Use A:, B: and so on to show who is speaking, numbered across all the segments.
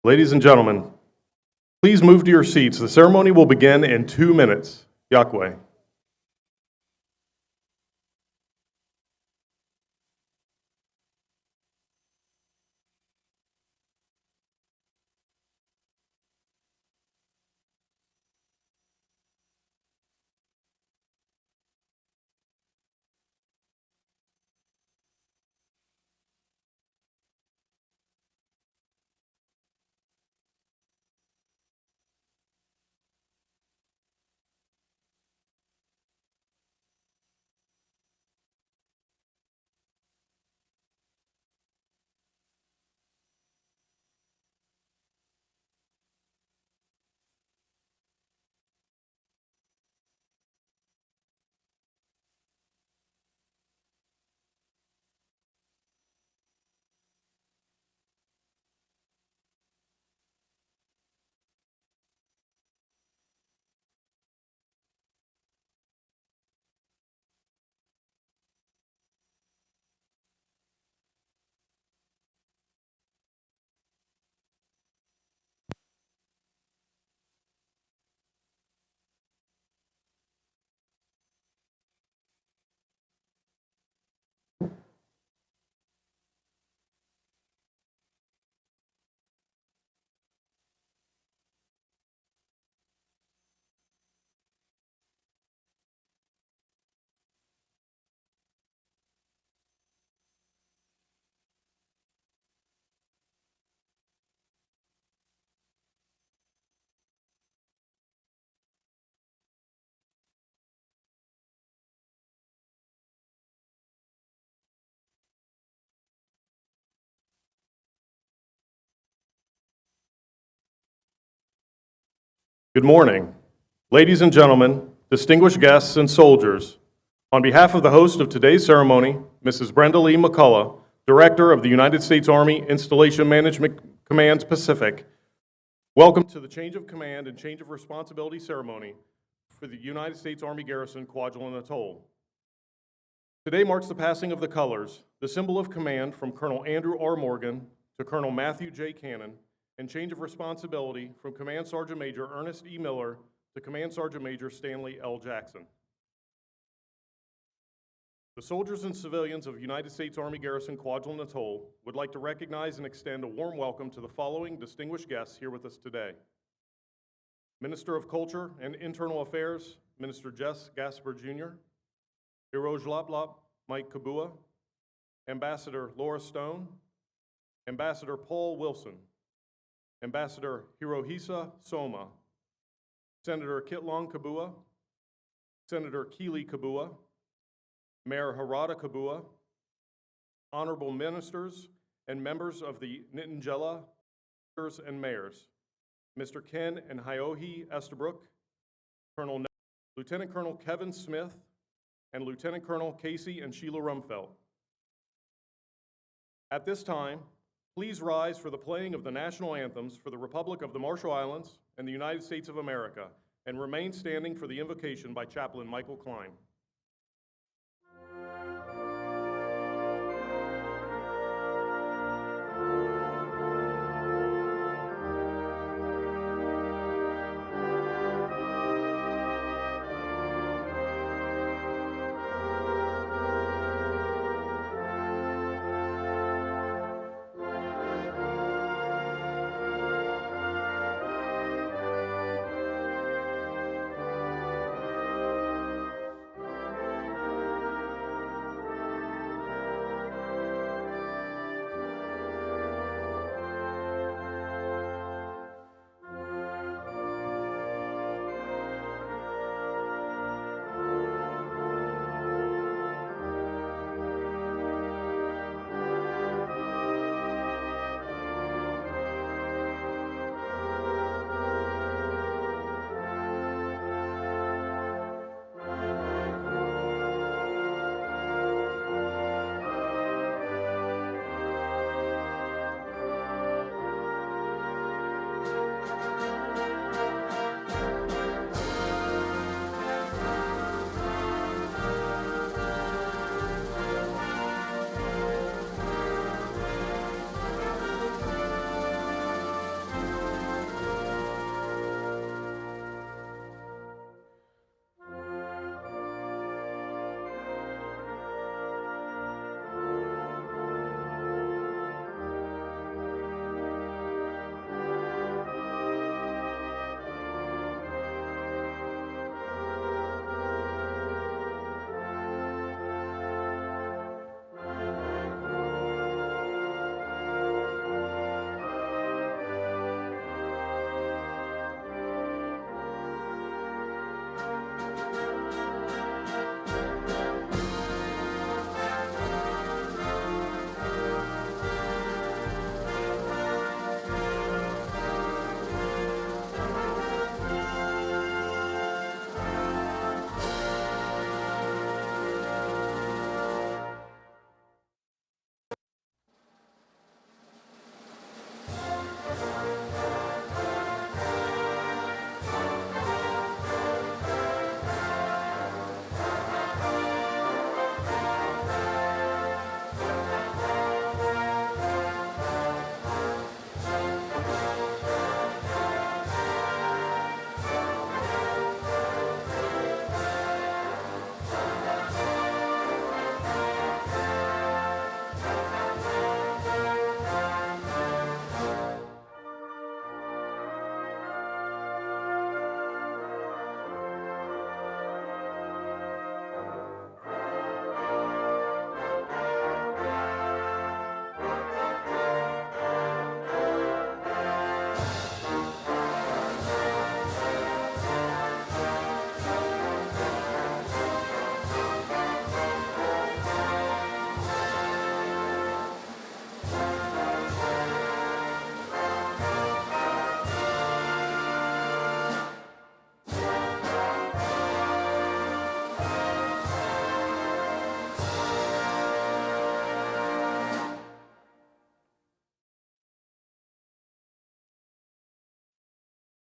A: Ladies and gentlemen, please move to your seats. The ceremony will begin in 2 minutes. Yahweh. Good morning. Ladies and gentlemen, distinguished guests and soldiers, on behalf of the host of today's ceremony, Mrs. Brenda Lee McCullough, Director of the United States Army Installation Management Command's Pacific, welcome to the Change of Command and Change of Responsibility ceremony for the United States Army Garrison, Kwajalein Atoll. Today marks the passing of the colors, the symbol of command from Colonel Andrew R. Morgan to Colonel Matthew J. Cannon, and change of responsibility from Command Sergeant Major Ernest E. Miller to Command Sergeant Major Stanley L. Jackson. The soldiers and civilians of United States Army Garrison Kwajalein Atoll would like to recognize and extend a warm welcome to the following distinguished guests here with us today. Minister of Culture and Internal Affairs, Minister Jess Gasper Jr., Hirojlaplop Mike Kabua, Ambassador Laura Stone, Ambassador Paul Wilson, Ambassador Hirohisa Soma, Senator Kitlong Kabua, Senator Keely Kabua, Mayor Harada Kabua, honorable ministers and members of the Nittingela and mayors, Mr. Ken and Hiohi Estabrook, Lieutenant Colonel Kevin Smith, and Lieutenant Colonel Casey and Sheila Rumfeld. At this time, please rise for the playing of the national anthems for the Republic of the Marshall Islands and the United States of America, and remain standing for the invocation by Chaplain Michael Klein.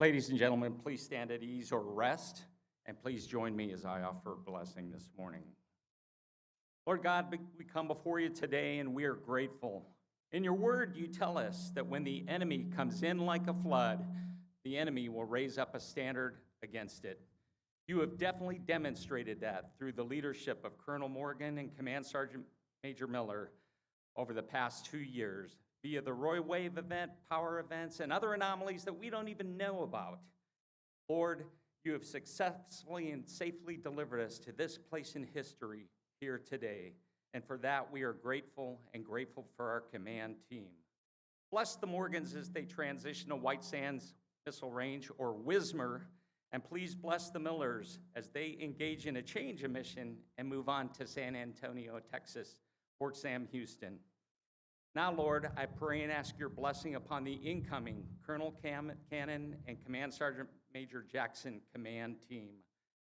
B: Ladies and gentlemen, please stand at ease or rest, and please join me as I offer a blessing this morning. Lord God, we come before you today and we are grateful. In your word, you tell us that when the enemy comes in like a flood, the enemy will raise up a standard against it. You have definitely demonstrated that through the leadership of Colonel Morgan and Command Sergeant Major Miller over the past 2 years, via the Roy Wave event, power events, and other anomalies that we don't even know about. Lord, you have successfully and safely delivered us to this place in history here today, and for that we are grateful and grateful for our command team. Bless the Morgans as they transition to White Sands Missile Range, or WSMR, and please bless the Millers as they engage in a change of mission and move on to San Antonio, Texas, Fort Sam Houston. Now, Lord, I pray and ask your blessing upon the incoming Colonel Cannon and Command Sergeant Major Jackson command team.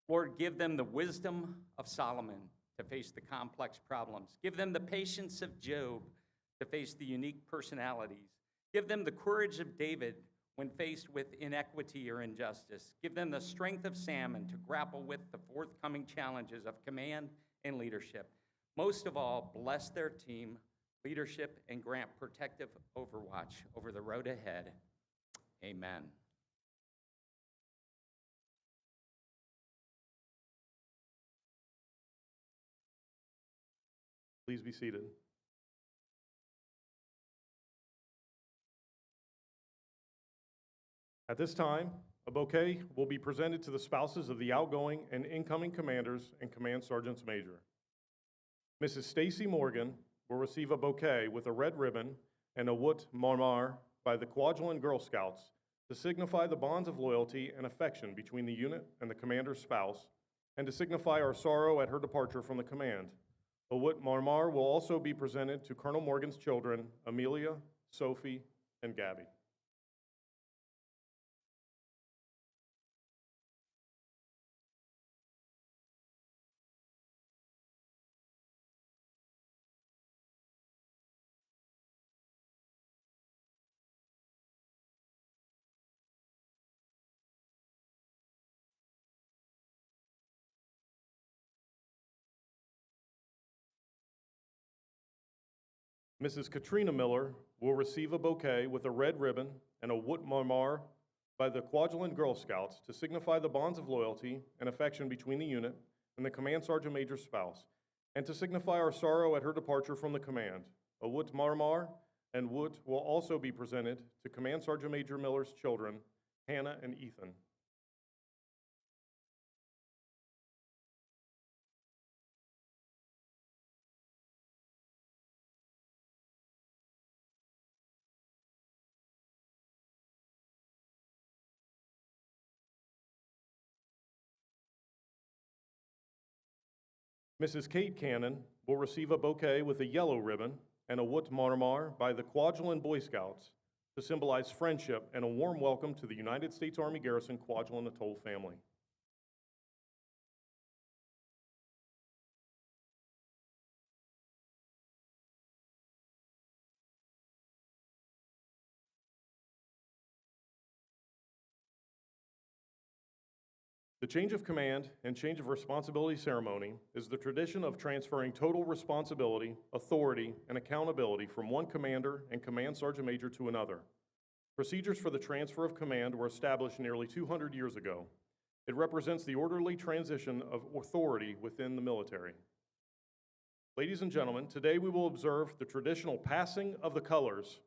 B: Lord, give them the wisdom of Solomon to face the complex problems. Give them the patience of Job to face the unique personalities. Give them the courage of David when faced with inequity or injustice. Give them the strength of Salmon to grapple with the forthcoming challenges of command and leadership. Most of all, bless their team, leadership, and grant protective overwatch over the road ahead. Amen.
A: Please be seated. At this time, a bouquet will be presented to the spouses of the outgoing and incoming commanders and command sergeants major. Mrs. Stacy Morgan will receive a bouquet with a red ribbon and a woot marmar by the Kwajalein Girl Scouts to signify the bonds of loyalty and affection between the unit and the commander's spouse, and to signify our sorrow at her departure from the command. A woot marmar will also be presented to Colonel Morgan's children, Amelia, Sophie, and Gabby. Mrs. Katrina Miller will receive a bouquet with a red ribbon and a woot marmar by the Kwajalein Girl Scouts to signify the bonds of loyalty and affection between the unit and the Command Sergeant Major's spouse, and to signify our sorrow at her departure from the command. A woot marmar and woot will also be presented to Command Sergeant Major Miller's children, Hannah and Ethan. Mrs. Kate Cannon will receive a bouquet with a yellow ribbon and a woot marmar by the Kwajalein Boy Scouts to symbolize friendship and a warm welcome to the United States Army Garrison Kwajalein Atoll family. The change of command and change of responsibility ceremony is the tradition of transferring total responsibility, authority, and accountability from one commander and command sergeant major to another. Procedures for the transfer of command were established nearly 200 years ago. It represents the orderly transition of authority within the military. Ladies and gentlemen, today we will observe the traditional passing of the colors,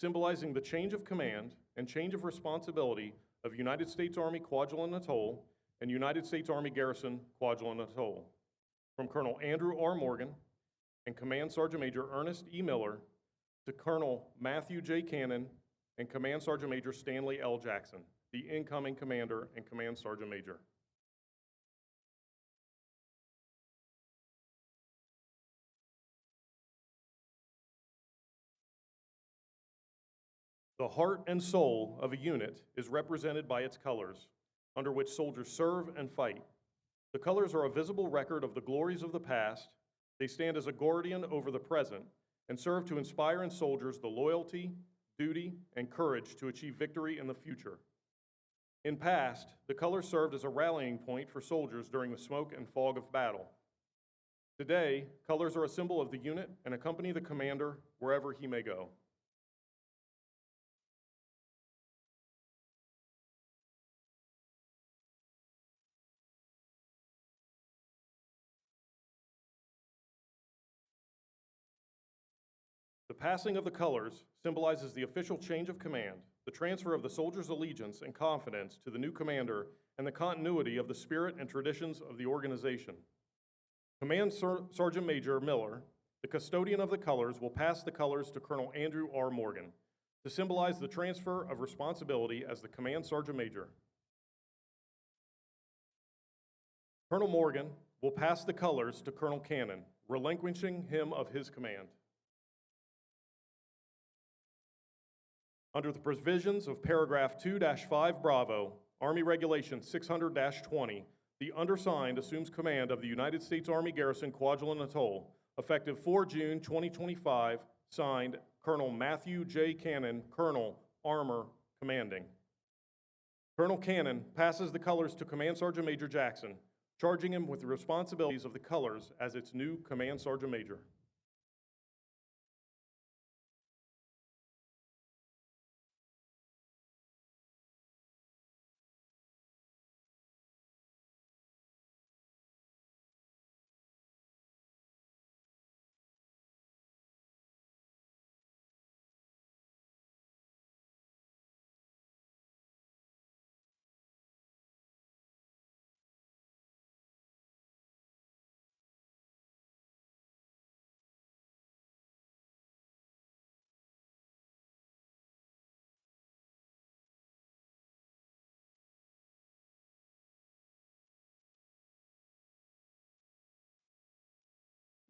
A: symbolizing the change of command and change of responsibility of United States Army Kwajalein Atoll and United States Army Garrison Kwajalein Atoll, from Colonel Andrew R. Morgan and Command Sergeant Major Ernest E. Miller to Colonel Matthew J. Cannon and Command Sergeant Major Stanley L. Jackson, the incoming commander and Command Sergeant Major. The heart and soul of a unit is represented by its colors, under which soldiers serve and fight. The colors are a visible record of the glories of the past. They stand as a guardian over the present and serve to inspire in soldiers the loyalty, duty, and courage to achieve victory in the future. In past, the colors served as a rallying point for soldiers during the smoke and fog of battle. Today, colors are a symbol of the unit and accompany the commander wherever he may go. The passing of the colors symbolizes the official change of command, the transfer of the soldier's allegiance and confidence to the new commander, and the continuity of the spirit and traditions of the organization. Command Sergeant Major Miller, the custodian of the colors, will pass the colors to Colonel Andrew R. Morgan to symbolize the transfer of responsibility as the Command Sergeant Major. Colonel Morgan will pass the colors to Colonel Cannon, relinquishing him of his command. Under the provisions of paragraph 2-5 Bravo, Army Regulation 600-20, the undersigned assumes command of the United States Army Garrison Kwajalein Atoll, effective 4 June 2025, signed Colonel Matthew J. Cannon, Colonel, Armor, Commanding. Colonel Cannon passes the colors to Command Sergeant Major Jackson, charging him with the responsibilities of the colors as its new Command Sergeant Major.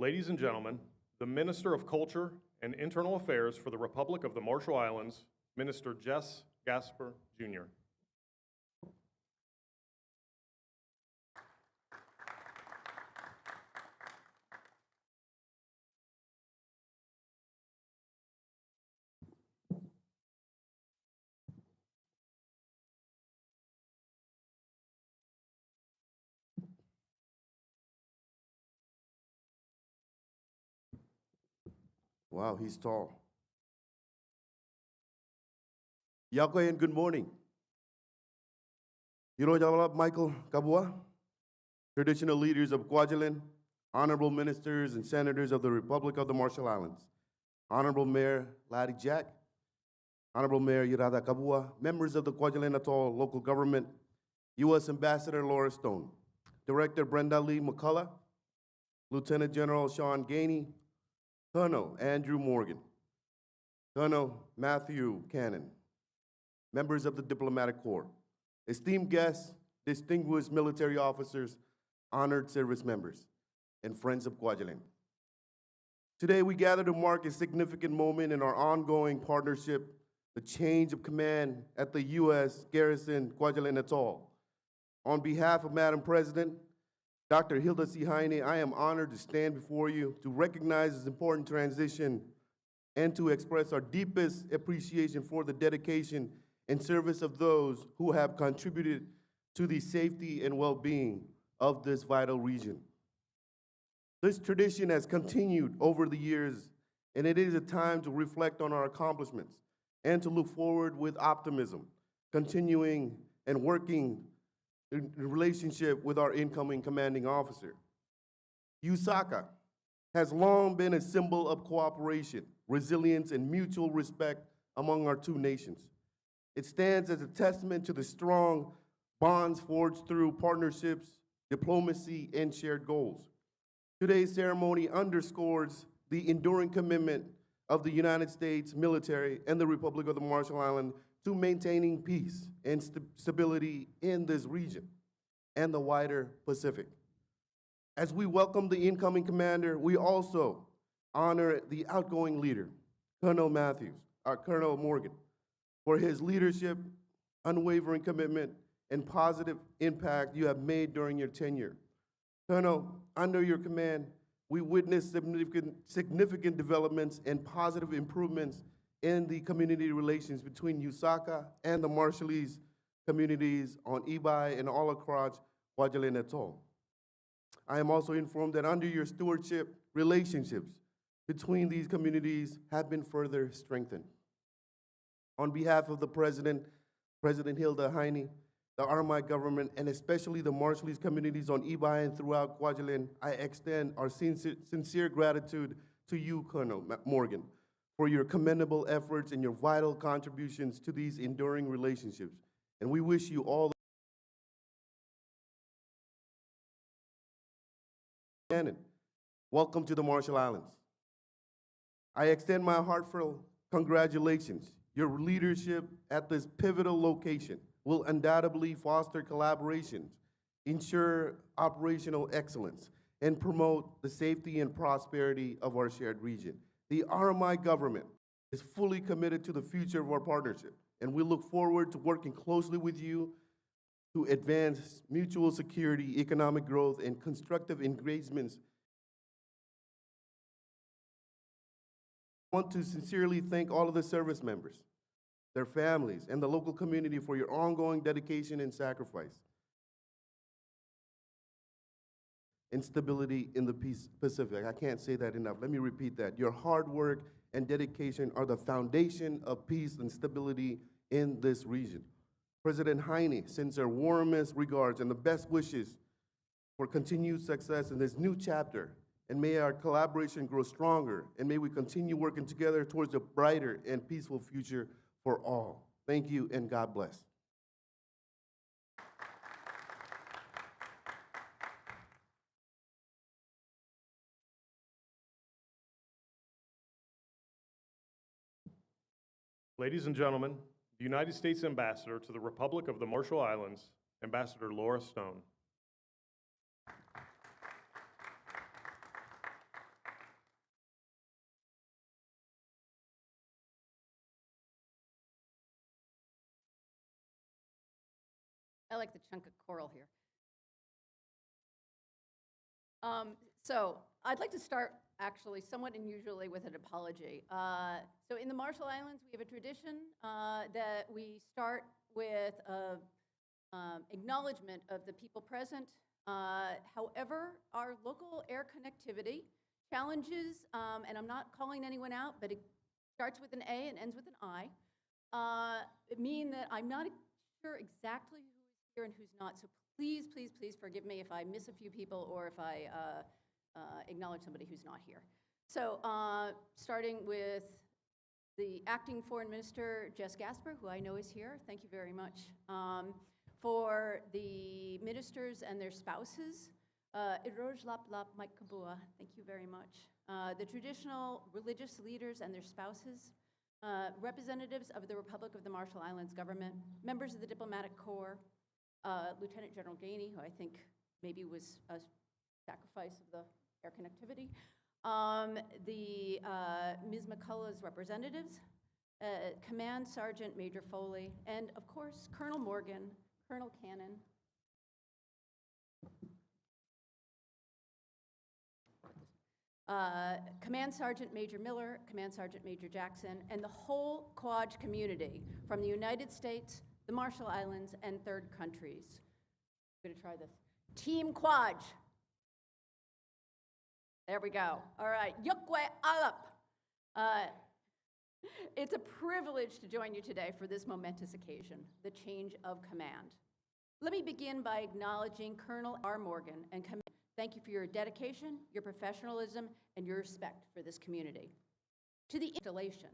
A: Ladies and gentlemen, the Minister of Culture and Internal Affairs for the Republic of the Marshall Islands, Minister Jess Gasper, Jr.
C: Wow, he's tall. Outgoing, good morning. Yiro Michael Kabua, traditional leaders of Kwajalein, honorable ministers and senators of the Republic of the Marshall Islands, Honorable Mayor Laddie Jack, Honorable Mayor Yirada Kabua, members of the Kwajalein Atoll local government, U.S. Ambassador Laura Stone, Director Brenda Lee McCullough, Lieutenant General Sean Gainey, Colonel Andrew Morgan, Colonel Matthew Cannon, members of the Diplomatic Corps, esteemed guests, distinguished military officers, honored service members, and friends of Kwajalein. Today we gather to mark a significant moment in our ongoing partnership, the change of command at the U.S. Garrison Kwajalein Atoll. On behalf of Madam President, Dr. Hilda C. Heine, I am honored to stand before you to recognize this important transition and to express our deepest appreciation for the dedication and service of those who have contributed to the safety and well-being of this vital region. This tradition has continued over the years, and it is a time to reflect on our accomplishments and to look forward with optimism, continuing and working in relationship with our incoming commanding officer. USACA has long been a symbol of cooperation, resilience, and mutual respect among our two nations. It stands as a testament to the strong bonds forged through partnerships, diplomacy, and shared goals. Today's ceremony underscores the enduring commitment of the United States military and the Republic of the Marshall Islands to maintaining peace and stability in this region and the wider Pacific. As we welcome the incoming commander, we also honor the outgoing leader, Colonel Morgan, for his leadership, unwavering commitment, and positive impact you have made during your tenure. Colonel, under your command, we witnessed significant developments and positive improvements in the community relations between USACA and the Marshallese communities on Ibai and all across Kwajalein Atoll. I am also informed that under your stewardship, relationships between these communities have been further strengthened. On behalf of the President, President Hilda Heine, the RMI government, and especially the Marshallese communities on Ibai and throughout Kwajalein, I extend our sincere gratitude to you, Colonel Morgan, for your commendable efforts and your vital contributions to these enduring relationships. And we wish you all the welcome to the Marshall Islands. I extend my heartfelt congratulations. Your leadership at this pivotal location will undoubtedly foster collaboration, ensure operational excellence, and promote the safety and prosperity of our shared region. The RMI government is fully committed to the future of our partnership, and we look forward to working closely with you to advance mutual security, economic growth, and constructive engagements. I want to sincerely thank all of the service members, their families, and the local community for your ongoing dedication and sacrifice and stability in the Pacific. I can't say that enough. Let me repeat that. Your hard work and dedication are the foundation of peace and stability in this region. President Heine sends her warmest regards and the best wishes for continued success in this new chapter. And may our collaboration grow stronger, and may we continue working together towards a brighter and peaceful future for all. Thank you, and God bless.
A: Ladies and gentlemen, the United States Ambassador to the Republic of the Marshall Islands, Ambassador Laura Stone.
D: I like the chunk of coral here. So I'd like to start actually somewhat unusually with an apology. So in the Marshall Islands, we have a tradition that we start with an acknowledgement of the people present. However, our local air connectivity challenges, and I'm not calling anyone out, but it starts with an A and ends with an I, mean that I'm not sure exactly who is here and who's not. So please, please, please forgive me if I miss a few people or if I acknowledge somebody who's not here. So starting with the Acting Foreign Minister, Jess Gasper, who I know is here. Thank you very much. For the ministers and their spouses, Iroj Lap Lap Mike Kabua, thank you very much. The traditional religious leaders and their spouses, representatives of the Republic of the Marshall Islands government, members of the Diplomatic Corps, Lieutenant General Gainey, who I think maybe was a sacrifice of the air connectivity, the Ms. McCullough's representatives, Command Sergeant Major Foley, and of course, Colonel Morgan, Colonel Cannon, Command Sergeant Major Miller, Command Sergeant Major Jackson, and the whole Quad community from the United States, the Marshall Islands, and third countries. I'm gonna try this. Team Quad. There we go. All right, Yukwe Alap. It's a privilege to join you today for this momentous occasion, the change of command. Let me begin by acknowledging Colonel R. Morgan and Command. Thank you for your dedication, your professionalism, and your respect for this community. To the installation,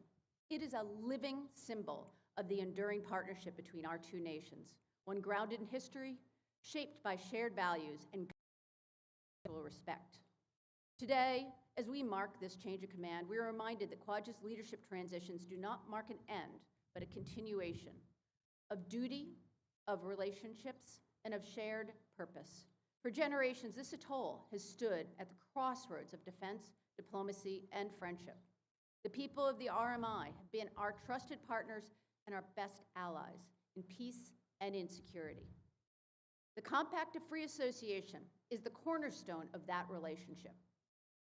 D: it is a living symbol of the enduring partnership between our two nations, one grounded in history, shaped by shared values and mutual respect. Today, as we mark this change of command, we are reminded that Quad's leadership transitions do not mark an end, but a continuation of duty, of relationships, and of shared purpose. For generations, this atoll has stood at the crossroads of defense, diplomacy, and friendship. The people of the RMI have been our trusted partners and our best allies in peace and in security. The Compact of Free Association is the cornerstone of that relationship.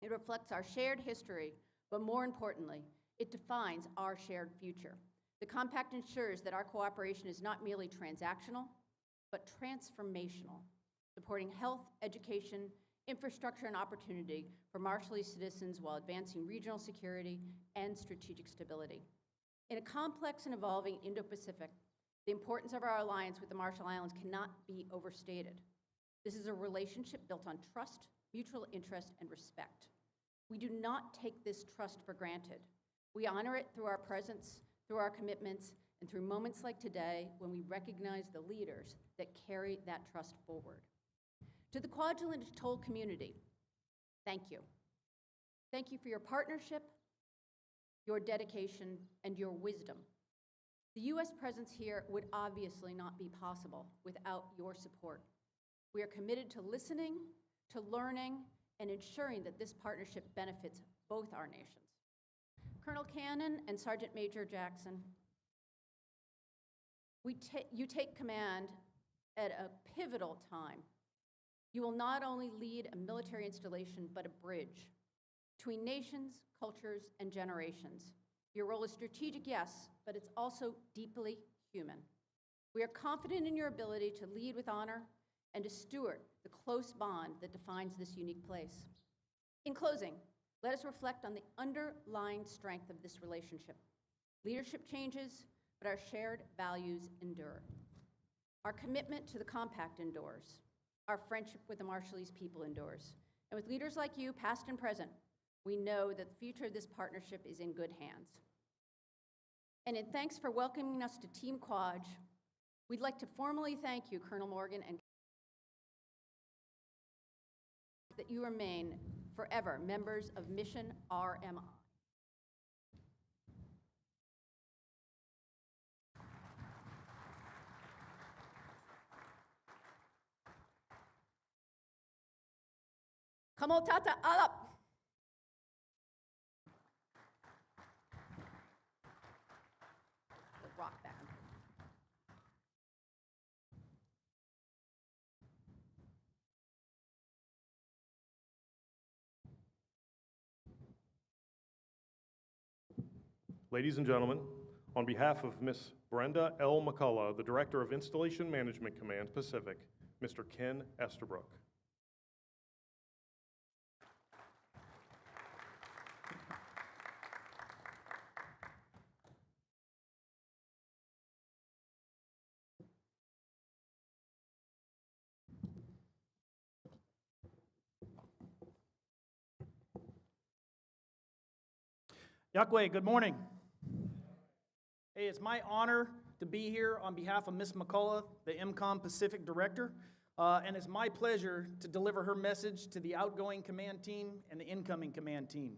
D: It reflects our shared history, but more importantly, it defines our shared future. The compact ensures that our cooperation is not merely transactional, but transformational, supporting health, education, infrastructure, and opportunity for Marshallese citizens while advancing regional security and strategic stability. In a complex and evolving Indo-Pacific, the importance of our alliance with the Marshall Islands cannot be overstated. This is a relationship built on trust, mutual interest, and respect. We do not take this trust for granted. We honor it through our presence, through our commitments, and through moments like today when we recognize the leaders that carry that trust forward. To the Kwajalein Atoll community, thank you. Thank you for your partnership, your dedication, and your wisdom. The U.S. presence here would obviously not be possible without your support. We are committed to listening, to learning, and ensuring that this partnership benefits both our nations. Colonel Cannon and Sergeant Major Jackson, you take command at a pivotal time. You will not only lead a military installation, but a bridge between nations, cultures, and generations. Your role is strategic, yes, but it's also deeply human. We are confident in your ability to lead with honor and to steward the close bond that defines this unique place. In closing, let us reflect on the underlying strength of this relationship. Leadership changes, but our shared values endure. Our commitment to the compact endures. Our friendship with the Marshallese people endures. And with leaders like you, past and present, we know that the future of this partnership is in good hands. And in thanks for welcoming us to Team Quaj, we'd like to formally thank you, Colonel Morgan, and that you remain forever members of Mission RMI. Kamo tata alap. The rock band.
A: Ladies and gentlemen, on behalf of Ms. Brenda L. McCullough, the Director of Installation Management Command Pacific, Mr. Ken Estabrook.
E: Yahweh, good morning. Hey, it's my honor to be here on behalf of Ms. McCullough, the MCOM Pacific Director, and it's my pleasure to deliver her message to the outgoing command team and the incoming command team.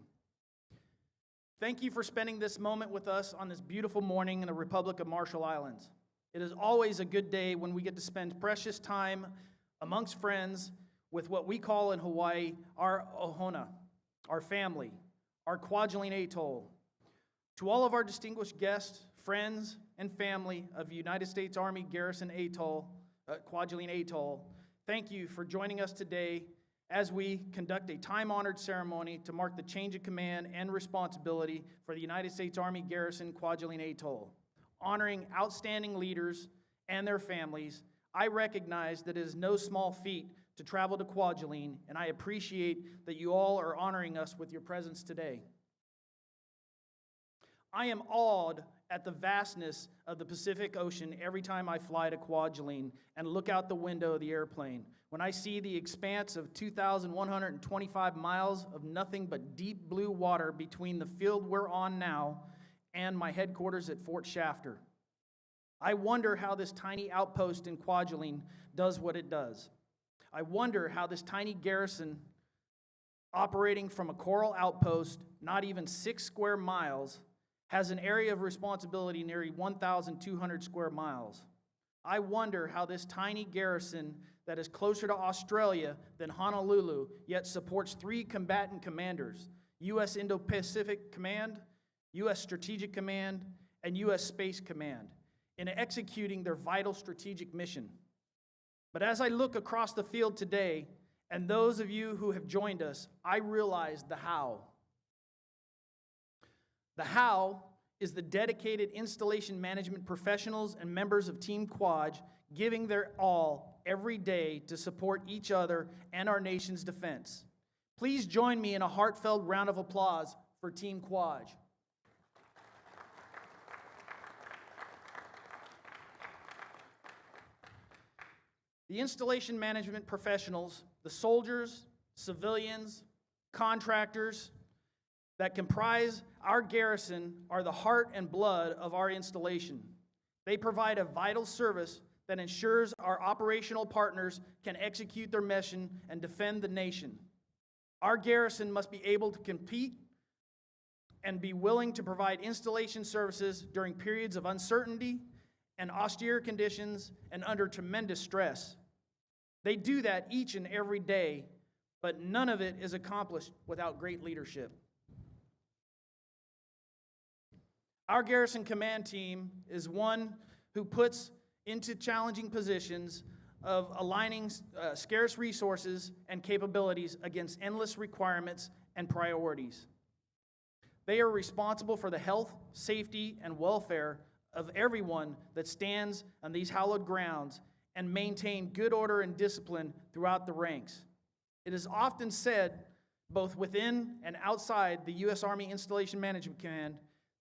E: Thank you for spending this moment with us on this beautiful morning in the Republic of Marshall Islands. It is always a good day when we get to spend precious time amongst friends with what we call in Hawaii our ohana, our family, our Kwajalein Atoll. To all of our distinguished guests, friends, and family of United States Army Garrison Atoll, Kwajalein Atoll, thank you for joining us today as we conduct a time-honored ceremony to mark the change of command and responsibility for the United States Army Garrison Kwajalein Atoll. Honoring outstanding leaders and their families, I recognize that it is no small feat to travel to Kwajalein, and I appreciate that you all are honoring us with your presence today. I am awed at the vastness of the Pacific Ocean every time I fly to Kwajalein and look out the window of the airplane. When I see the expanse of 2,125 miles of nothing but deep blue water between the field we're on now and my headquarters at Fort Shafter. I wonder how this tiny outpost in Kwajalein does what it does. I wonder how this tiny garrison, operating from a coral outpost not even 6 square miles, has an area of responsibility nearly 1,200 square miles. I wonder how this tiny garrison that is closer to Australia than Honolulu, yet supports 3 combatant commanders, U.S. Indo-Pacific Command, U.S. Strategic Command, and U.S. Space Command, in executing their vital strategic mission. But as I look across the field today, and those of you who have joined us, I realize the how. The how is the dedicated installation management professionals and members of Team Quad giving their all every day to support each other and our nation's defense. Please join me in a heartfelt round of applause for Team Quad. The installation management professionals, the soldiers, civilians, contractors that comprise our garrison are the heart and blood of our installation. They provide a vital service that ensures our operational partners can execute their mission and defend the nation. Our garrison must be able to compete and be willing to provide installation services during periods of uncertainty and austere conditions and under tremendous stress. They do that each and every day, but none of it is accomplished without great leadership. Our garrison command team is one who puts into challenging positions of aligning scarce resources and capabilities against endless requirements and priorities. They are responsible for the health, safety, and welfare of everyone that stands on these hallowed grounds and maintain good order and discipline throughout the ranks. It is often said, both within and outside the U.S. Army Installation Management Command,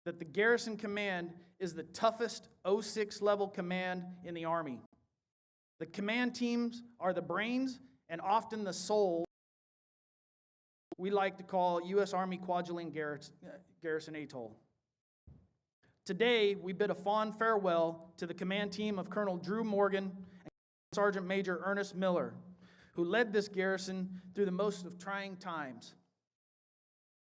E: that the Garrison Command is the toughest 06 level command in the Army. The command teams are the brains and often the soul we like to call U.S. Army Kwajalein Garrison Atoll. Today, we bid a fond farewell to the command team of Colonel Drew Morgan and Sergeant Major Ernest Miller, who led this garrison through the most of trying times.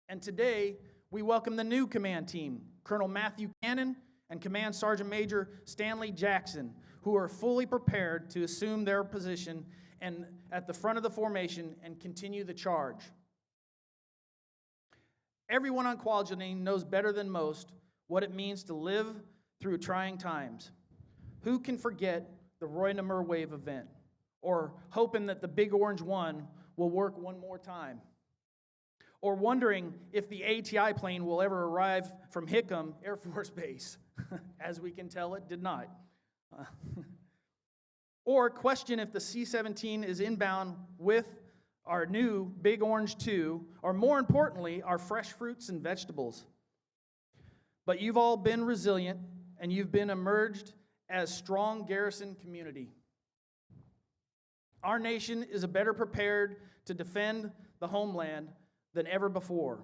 E: And today, we welcome the new command team, Colonel Matthew Cannon and Command Sergeant Major Stanley Jackson, who are fully prepared to assume their position and at the front of the formation and continue the charge. Everyone on Kwajalein knows better than most what it means to live through trying times. Who can forget the Roy Namur Wave event, or hoping that the Big Orange 1 will work one more time, or wondering if the ATI plane will ever arrive from Hickam Air Force Base? As we can tell, it did not. Or question if the C-17 is inbound with our new Big Orange 2, or more importantly, our fresh fruits and vegetables. But you've all been resilient, and you've been emerged as strong garrison community. Our nation is better prepared to defend the homeland than ever before.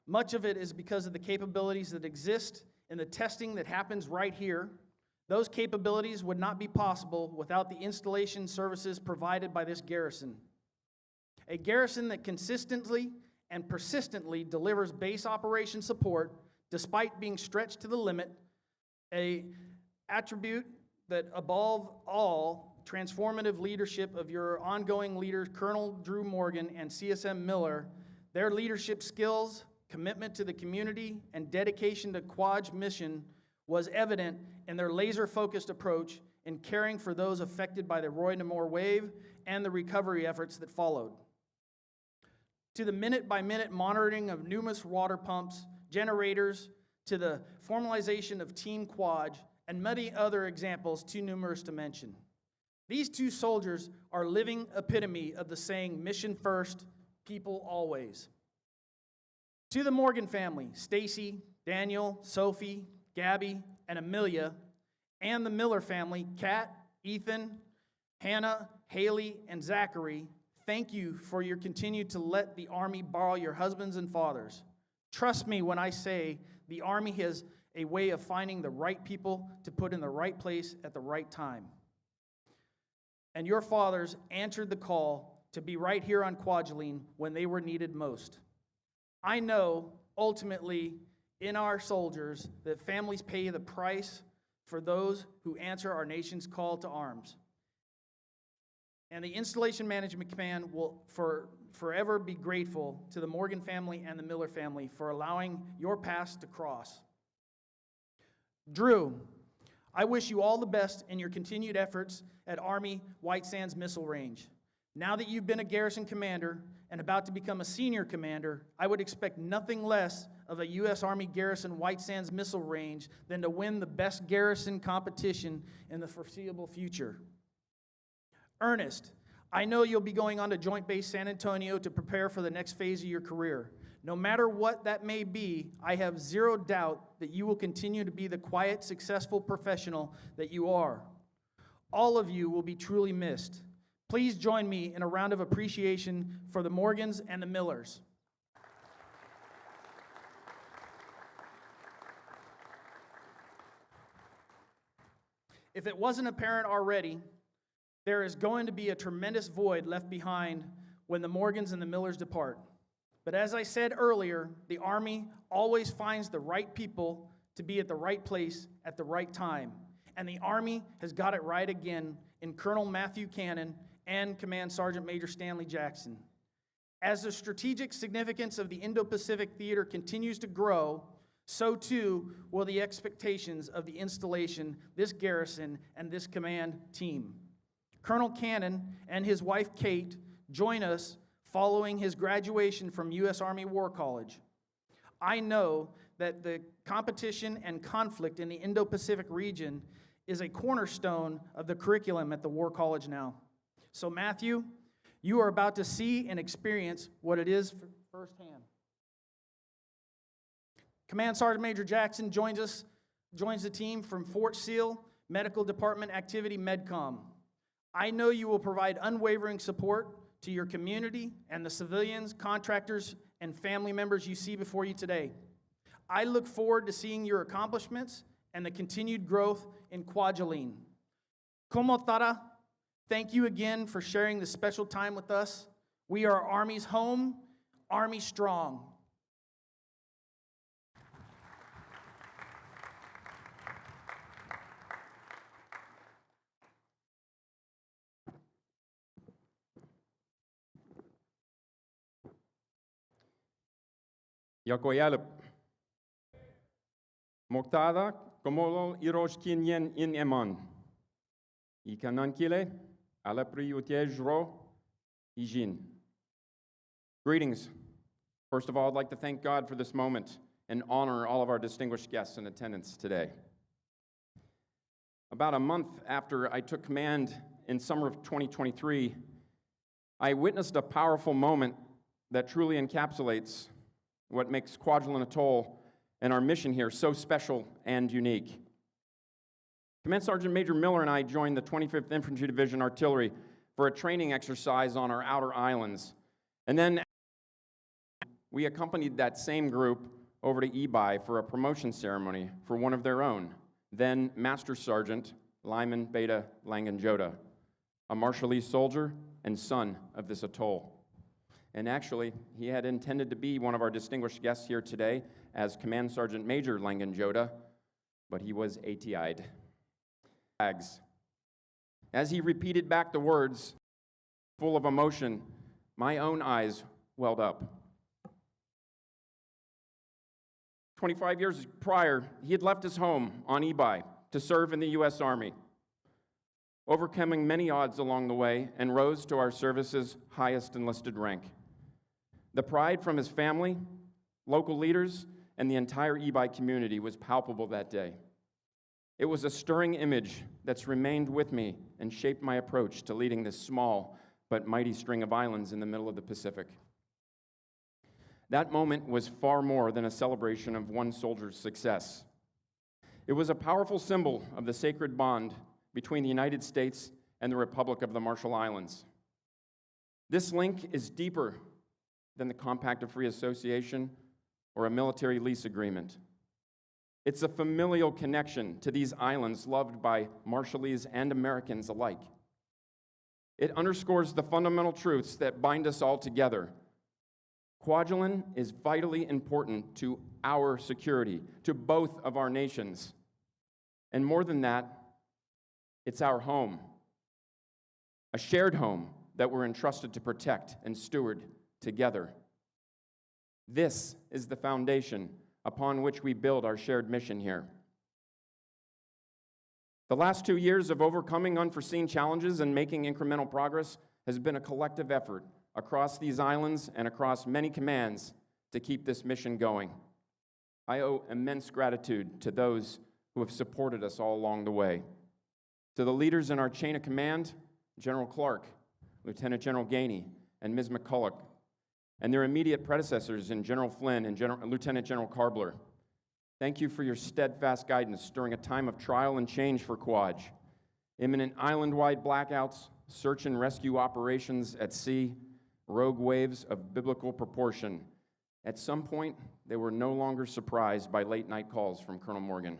E: Much of it is because of the capabilities that exist in the testing that happens right here. Those capabilities would not be possible without the installation services provided by this garrison. A garrison that consistently and persistently delivers base operation support despite being stretched to the limit, an attribute that above all, transformative leadership of your ongoing leaders, Colonel Drew Morgan and CSM Miller. Their leadership skills, commitment to the community, and dedication to Quad's mission was evident in their laser-focused approach in caring for those affected by the Roy Namur Wave and the recovery efforts that followed. To the minute-by-minute monitoring of numerous water pumps, generators, to the formalization of Team Quad, and many other examples too numerous to mention. These two soldiers are living epitome of the saying, mission first, people always. To the Morgan family, Stacy, Daniel, Sophie, Gabby, and Amelia, and the Miller family, Kat, Ethan, Hannah, Haley, and Zachary, thank you for your continue to let the Army borrow your husbands and fathers. Trust me when I say the Army has a way of finding the right people to put in the right place at the right time. And your fathers answered the call to be right here on Kwajalein when they were needed most. I know, ultimately, in our soldiers, that families pay the price for those who answer our nation's call to arms. And the Installation Management Command will forever be grateful to the Morgan family and the Miller family for allowing your paths to cross. Drew, I wish you all the best in your continued efforts at Army White Sands Missile Range. Now that you've been a garrison commander and about to become a senior commander, I would expect nothing less of a U.S. Army Garrison White Sands Missile Range than to win the best garrison competition in the foreseeable future. Ernest, I know you'll be going on to Joint Base San Antonio to prepare for the next phase of your career. No matter what that may be, I have zero doubt that you will continue to be the quiet, successful professional that you are. All of you will be truly missed. Please join me in a round of appreciation for the Morgans and the Millers. If it wasn't apparent already, there is going to be a tremendous void left behind when the Morgans and the Millers depart. But as I said earlier, the Army always finds the right people to be at the right place at the right time. And the Army has got it right again in Colonel Matthew Cannon and Command Sergeant Major Stanley Jackson. As the strategic significance of the Indo-Pacific theater continues to grow, so too will the expectations of the installation, this garrison, and this command team. Colonel Cannon and his wife Kate join us following his graduation from U.S. Army War College. I know that the competition and conflict in the Indo-Pacific region is a cornerstone of the curriculum at the War College now. So Matthew, you are about to see and experience what it is firsthand. Command Sergeant Major Jackson joins the team from Fort Seal Medical Department Activity MedCom. I know you will provide unwavering support to your community and the civilians, contractors, and family members you see before you today. I look forward to seeing your accomplishments and the continued growth in Kwajalein. Como tara, thank you again for sharing this special time with us. We are Army's home, Army strong.
F: Yakoyalip. Moktada, komolo irosh kinyen in eman. Ikanankile, alapriutejro, ijin. Greetings. First of all, I'd like to thank God for this moment and honor all of our distinguished guests in attendance today. About a month after I took command in summer of 2023, I witnessed a powerful moment that truly encapsulates what makes Kwajalein Atoll and our mission here so special and unique. Command Sergeant Major Miller and I joined the 25th Infantry Division Artillery for a training exercise on our outer islands. And then we accompanied that same group over to Ebi for a promotion ceremony for one of their own, then Master Sergeant Lyman Beta Langanjota, a Marshallese soldier and son of this atoll. And actually, he had intended to be one of our distinguished guests here today as Command Sergeant Major Langanjota, but he was ATI'd. As he repeated back the words, full of emotion, my own eyes welled up. 25 years prior, he had left his home on Ebi to serve in the U.S. Army, overcoming many odds along the way, and rose to our service's highest enlisted rank. The pride from his family, local leaders, and the entire Ebi community was palpable that day. It was a stirring image that's remained with me and shaped my approach to leading this small but mighty string of islands in the middle of the Pacific. That moment was far more than a celebration of one soldier's success. It was a powerful symbol of the sacred bond between the United States and the Republic of the Marshall Islands. This link is deeper than the Compact of Free Association or a military lease agreement. It's a familial connection to these islands loved by Marshallese and Americans alike. It underscores the fundamental truths that bind us all together. Kwajalein is vitally important to our security, to both of our nations. And more than that, it's our home, a shared home that we're entrusted to protect and steward together. This is the foundation upon which we build our shared mission here. The last 2 years of overcoming unforeseen challenges and making incremental progress has been a collective effort across these islands and across many commands to keep this mission going. I owe immense gratitude to those who have supported us all along the way. To the leaders in our chain of command, General Clark, Lieutenant General Gainey, and Ms. McCulloch, and their immediate predecessors in General Flynn and Lieutenant General Carbler. Thank you for your steadfast guidance during a time of trial and change for Quad. Imminent island-wide blackouts, search and rescue operations at sea, rogue waves of biblical proportion. At some point, they were no longer surprised by late-night calls from Colonel Morgan.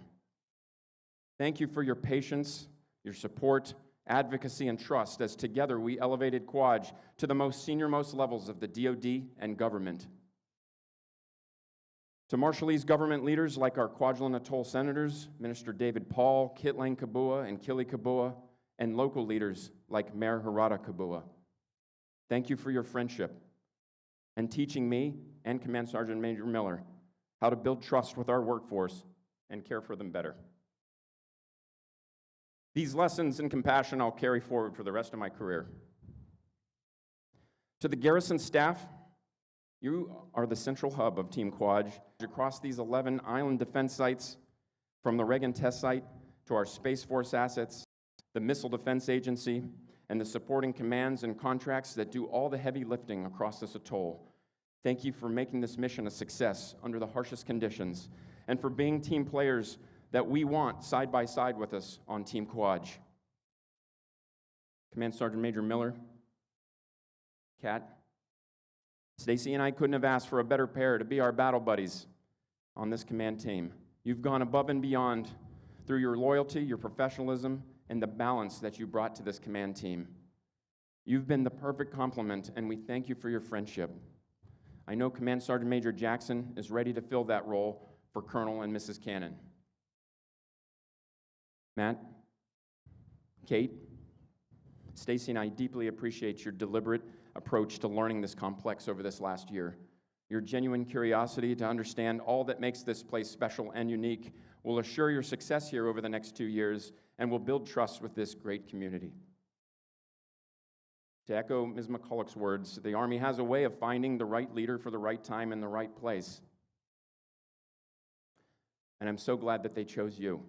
F: Thank you for your patience, your support, advocacy, and trust as together we elevated Quad to the most senior-most levels of the DoD and government. To Marshallese government leaders like our Kwajalein Atoll Senators, Minister David Paul, Kitlang Kabua, and Kili Kabua, and local leaders like Mayor Harada Kabua. Thank you for your friendship and teaching me and Command Sergeant Major Miller how to build trust with our workforce and care for them better. These lessons and compassion I'll carry forward for the rest of my career. To the garrison staff, you are the central hub of Team Quad across these 11 island defense sites, from the Reagan test site to our Space Force assets, the Missile Defense Agency, and the supporting commands and contracts that do all the heavy lifting across this atoll. Thank you for making this mission a success under the harshest conditions, and for being team players that we want side by side with us on Team Quad. Command Sergeant Major Miller, Kat, Stacy and I couldn't have asked for a better pair to be our battle buddies on this command team. You've gone above and beyond through your loyalty, your professionalism, and the balance that you brought to this command team. You've been the perfect complement, and we thank you for your friendship. I know Command Sergeant Major Jackson is ready to fill that role for Colonel and Mrs. Cannon. Matt, Kate, Stacy and I deeply appreciate your deliberate approach to learning this complex over this last year. Your genuine curiosity to understand all that makes this place special and unique will assure your success here over the next 2 years and will build trust with this great community. To echo Ms. McCulloch's words, the Army has a way of finding the right leader for the right time in the right place. And I'm so glad that they chose you.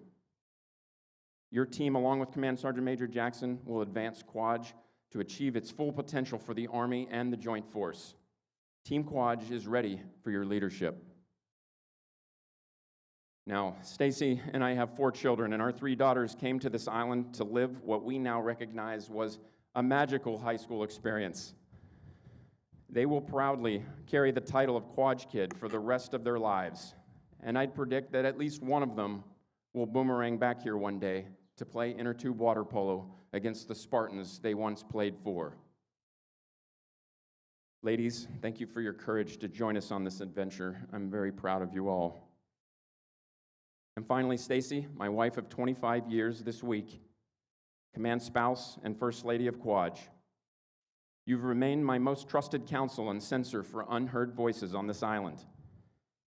F: Your team, along with Command Sergeant Major Jackson, will advance Quad to achieve its full potential for the Army and the Joint Force. Team Quad is ready for your leadership. Now, Stacy and I have 4 children, and our 3 daughters came to this island to live what we now recognize was a magical high school experience. They will proudly carry the title of Quad Kid for the rest of their lives, and I'd predict that at least one of them will boomerang back here one day to play inner tube water polo against the Spartans they once played for. Ladies, thank you for your courage to join us on this adventure. I'm very proud of you all. And finally, Stacy, my wife of 25 years this week, command spouse and First Lady of Quad. You've remained my most trusted counsel and censor for unheard voices on this island.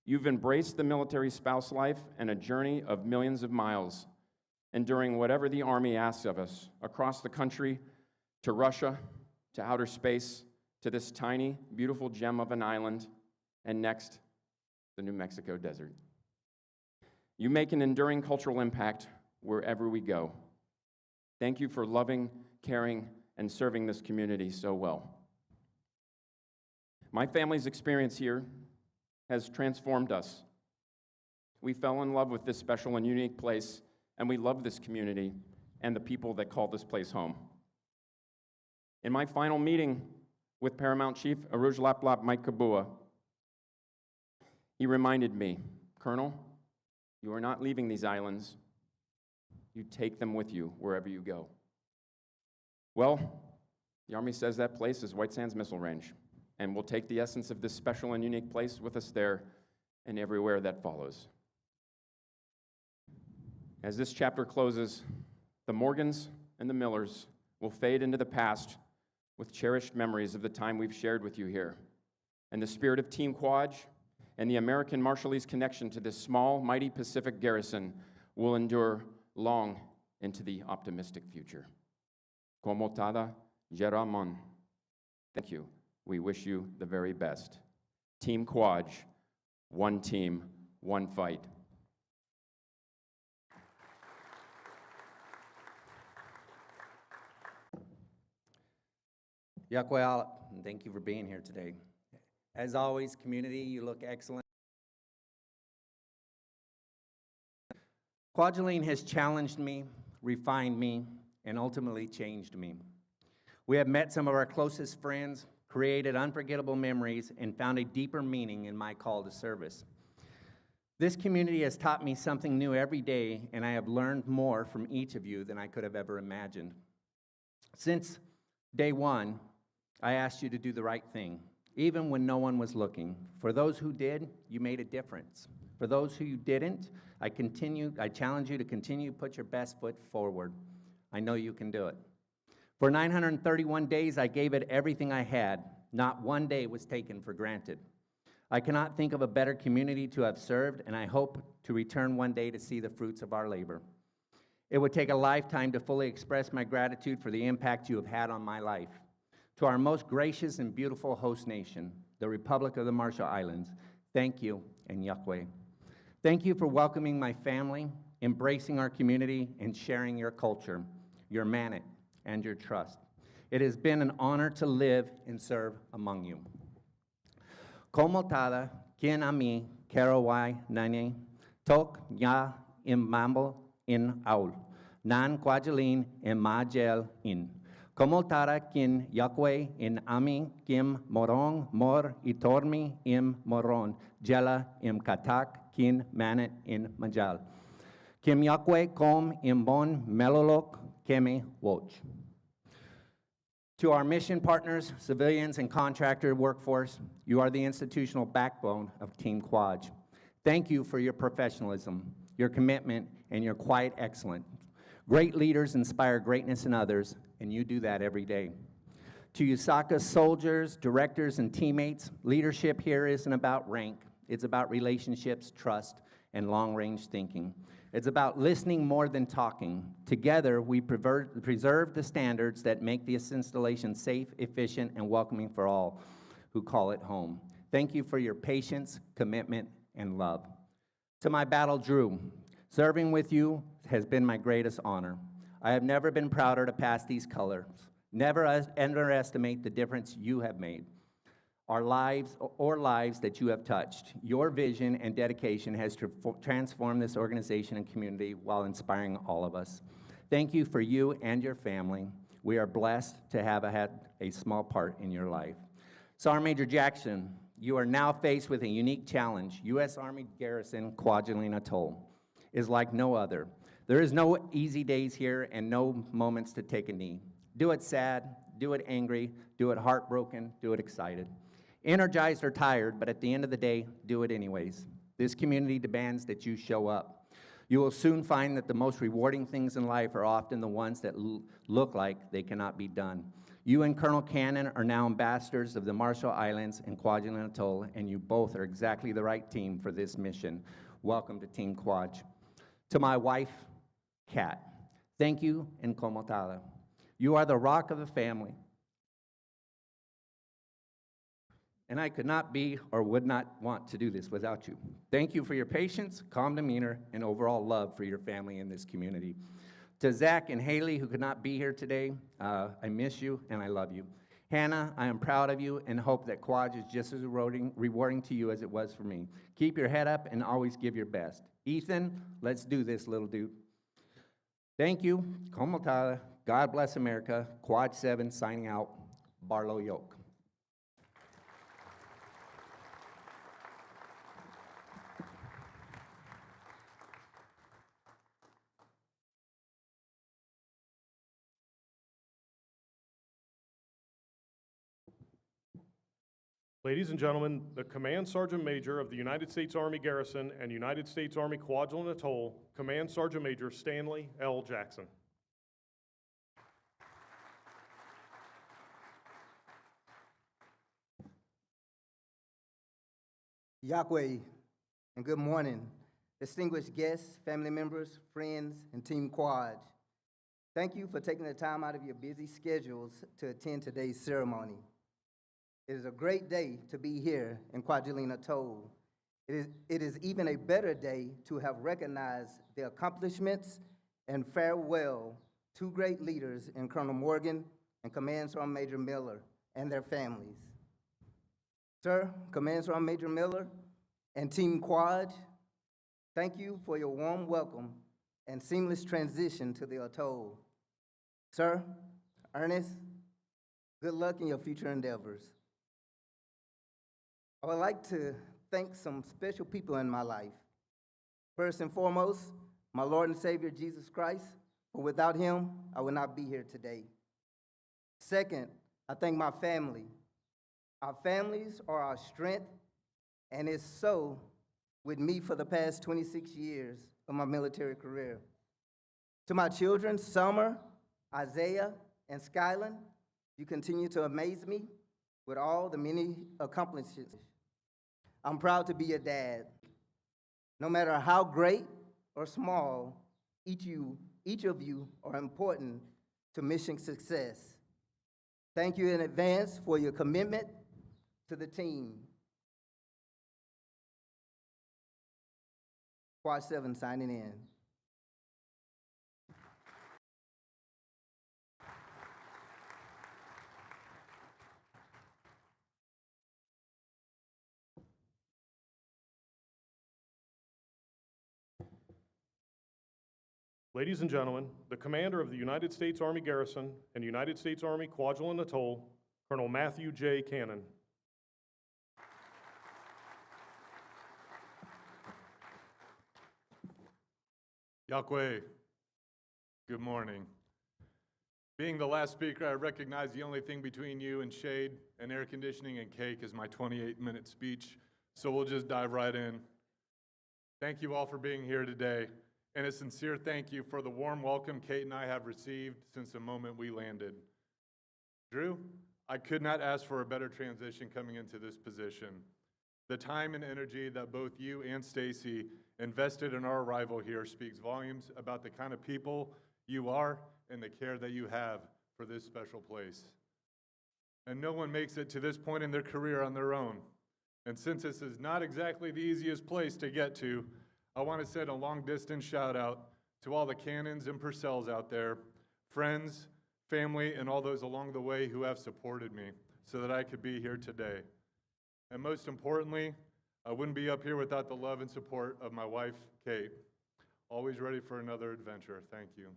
F: You've embraced the military spouse life and a journey of millions of miles, enduring whatever the Army asks of us, across the country, to Russia, to outer space, to this tiny, beautiful gem of an island, and next, the New Mexico desert. You make an enduring cultural impact wherever we go. Thank you for loving, caring, and serving this community so well. My family's experience here has transformed us. We fell in love with this special and unique place, and we love this community and the people that call this place home. In my final meeting with Paramount Chief Aruj Laplap Mike Kabua, he reminded me, Colonel, you are not leaving these islands. You take them with you wherever you go. Well, the Army says that place is White Sands Missile Range, and we'll take the essence of this special and unique place with us there and everywhere that follows. As this chapter closes, the Morgans and the Millers will fade into the past with cherished memories of the time we've shared with you here. And the spirit of Team Quad and the American Marshallese connection to this small, mighty Pacific garrison will endure long into the optimistic future. Como tada, Jeramon, Thank you. We wish you the very best. Team Quad, one team, one fight.
G: Yakwe, thank you for being here today. As always, community, you look excellent. Kwajalein has challenged me, refined me, and ultimately changed me. We have met some of our closest friends, created unforgettable memories, and found a deeper meaning in my call to service. This community has taught me something new every day, and I have learned more from each of you than I could have ever imagined. Since day one, I asked you to do the right thing, even when no one was looking. For those who did, you made a difference. For those who didn't, I challenge you to continue to put your best foot forward. I know you can do it. For 931 days, I gave it everything I had. Not one day was taken for granted. I cannot think of a better community to have served, and I hope to return one day to see the fruits of our labor. It would take a lifetime to fully express my gratitude for the impact you have had on my life. To our most gracious and beautiful host nation, the Republic of the Marshall Islands, thank you and Yakwe. Thank you for welcoming my family, embracing our community, and sharing your culture, your manit, and your trust. It has been an honor to live and serve among you. Como tada, quien a mí, karawai nane, tok ya imambo in aul, nan Kwajalein in majel in. Como tada quien Yakwe in ami kim morong mor itormi im moron, jela im katak kin manet in majal. Kim Yakwe kom im bon melolok keme woch. To our mission partners, civilians, and contractor workforce, you are the institutional backbone of Team Quad. Thank you for your professionalism, your commitment, and your quiet excellence. Great leaders inspire greatness in others, and you do that every day. To USACA soldiers, directors, and teammates, leadership here isn't about rank. It's about relationships, trust, and long-range thinking. It's about listening more than talking. Together, we preserve the standards that make this installation safe, efficient, and welcoming for all who call it home. Thank you for your patience, commitment, and love. To my battle Drew, serving with you has been my greatest honor. I have never been prouder to pass these colors. Never underestimate the difference you have made. Our lives that you have touched. Your vision and dedication has transformed this organization and community while inspiring all of us. Thank you for you and your family. We are blessed to have had a small part in your life. Sergeant Major Jackson, you are now faced with a unique challenge. U.S. Army Garrison Kwajalein Atoll is like no other. There is no easy days here and no moments to take a knee. Do it sad, do it angry, do it heartbroken, do it excited. Energized or tired, but at the end of the day, do it anyways. This community demands that you show up. You will soon find that the most rewarding things in life are often the ones that look like they cannot be done. You and Colonel Cannon are now ambassadors of the Marshall Islands and Kwajalein Atoll, and you both are exactly the right team for this mission. Welcome to Team Quad. To my wife, Kat, thank you and como tada. You are the rock of the family. And I could not be or would not want to do this without you. Thank you for your patience, calm demeanor, and overall love for your family and this community. To Zach and Haley, who could not be here today, I miss you and I love you. Hannah, I am proud of you and hope that Quad is just as rewarding to you as it was for me. Keep your head up and always give your best. Ethan, let's do this, little dude. Thank you. Como tada. God bless America. Quad 7 signing out. Barlow Yoke.
A: Ladies and gentlemen, the Command Sergeant Major of the United States Army Garrison and United States Army Kwajalein Atoll, Command Sergeant Major Stanley L. Jackson.
H: Yakwe, and good morning, distinguished guests, family members, friends, and Team Quad. Thank you for taking the time out of your busy schedules to attend today's ceremony. It is a great day to be here in Kwajalein Atoll. It is even a better day to have recognized the accomplishments and farewell two great leaders in Colonel Morgan and Command Sergeant Major Miller and their families. Sir, Command Sergeant Major Miller and Team Quad, thank you for your warm welcome and seamless transition to the atoll. Sir, Ernest, good luck in your future endeavors. I would like to thank some special people in my life. First and foremost, my Lord and Savior, Jesus Christ, for without him, I would not be here today. Second, I thank my family. Our families are our strength, and it's so with me for the past 26 years of my military career. To my children, Summer, Isaiah, and Skyland, you continue to amaze me with all the many accomplishments. I'm proud to be a dad. No matter how great or small, each of you are important to mission success. Thank you in advance for your commitment to the team. Quad 7 signing in.
A: Ladies and gentlemen, the commander of the United States Army Garrison and United States Army Kwajalein Atoll, Colonel Matthew J. Cannon.
I: Yahweh, good morning. Being the last speaker, I recognize the only thing between you and shade and air conditioning and cake is my 28-minute speech, so we'll just dive right in. Thank you all for being here today, and a sincere thank you for the warm welcome Kate and I have received since the moment we landed. Drew, I could not ask for a better transition coming into this position. The time and energy that both you and Stacy invested in our arrival here speaks volumes about the kind of people you are and the care that you have for this special place. And no one makes it to this point in their career on their own. And since this is not exactly the easiest place to get to, I want to send a long-distance shout-out to all the Cannons and Purcells out there, friends, family, and all those along the way who have supported me so that I could be here today. And most importantly, I wouldn't be up here without the love and support of my wife, Kate. Always ready for another adventure. Thank you.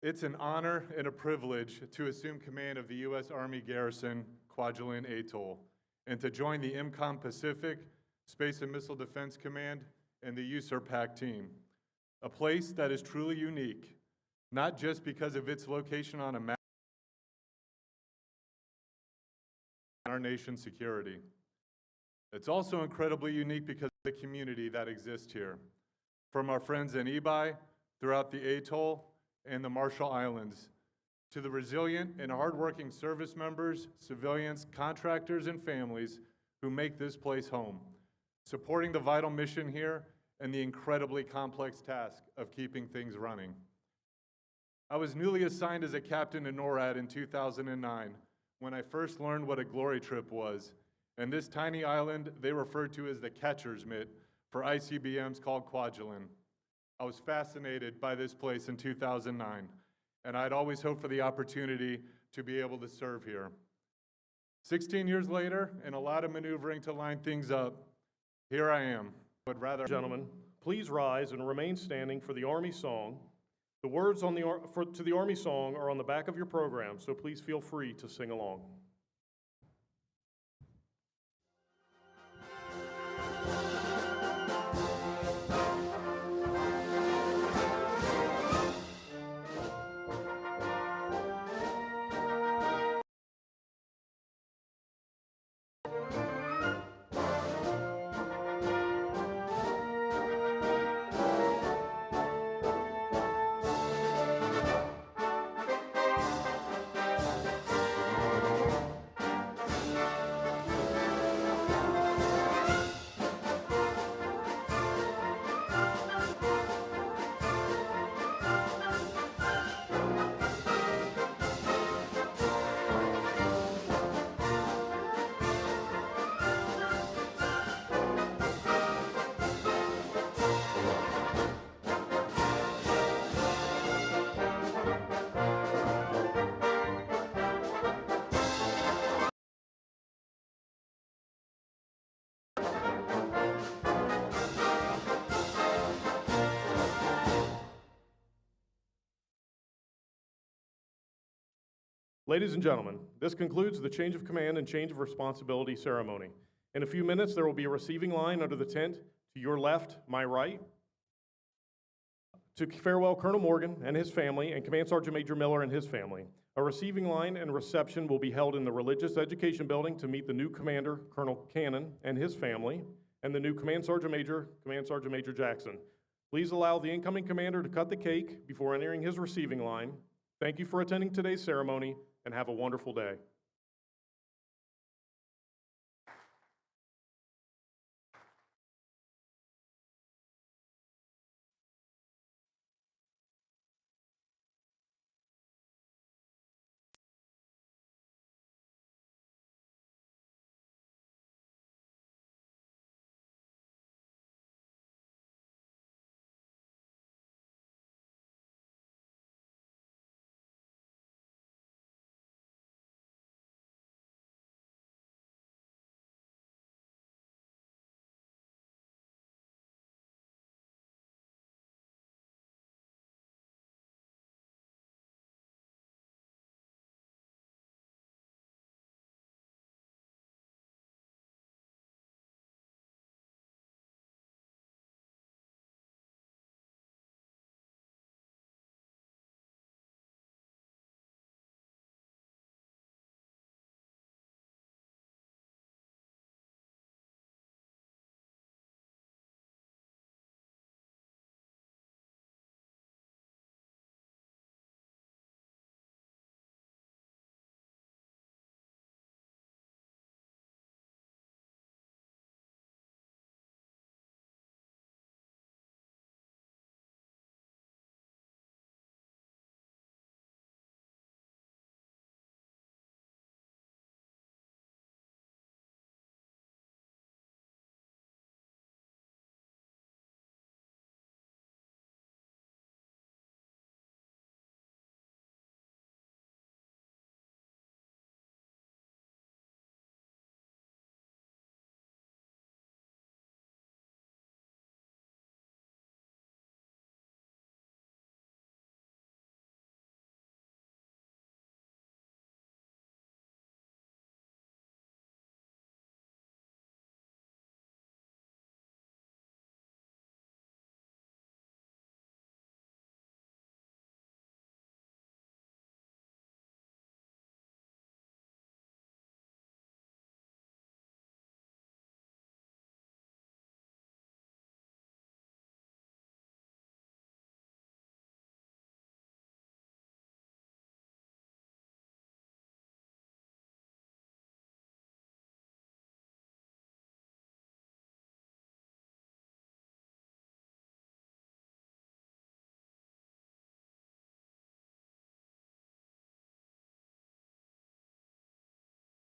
I: It's an honor and a privilege to assume command of the U.S. Army Garrison Kwajalein Atoll and to join the IMCOM Pacific Space and Missile Defense Command and the USARPAC team, a place that is truly unique, not just because of its location on a map, our nation's security. It's also incredibly unique because of the community that exists here, from our friends in Ebi, throughout the atoll, and the Marshall Islands, to the resilient and hardworking service members, civilians, contractors, and families who make this place home, supporting the vital mission here and the incredibly complex task of keeping things running. I was newly assigned as a captain in NORAD in 2009 when I first learned what a glory trip was, and this tiny island they referred to as the catcher's mitt for ICBMs called Kwajalein. I was fascinated by this place in 2009, and I'd always hoped for the opportunity to be able to serve here. 16 years later, and a lot of maneuvering to line things up, here I am.
A: Gentlemen, please rise and remain standing for the Army song. The words to the Army song are on the back of your program, so please feel free to sing along. Ladies and gentlemen, this concludes the change of command and change of responsibility ceremony. In a few minutes, there will be a receiving line under the tent to your left, my right, to farewell Colonel Morgan and his family and Command Sergeant Major Miller and his family. A receiving line and reception will be held in the Religious Education Building to meet the new commander, Colonel Cannon, and his family, and the new Command Sergeant Major Jackson. Please allow the incoming commander to cut the cake before entering his receiving line. Thank you for attending today's ceremony, and have a wonderful day.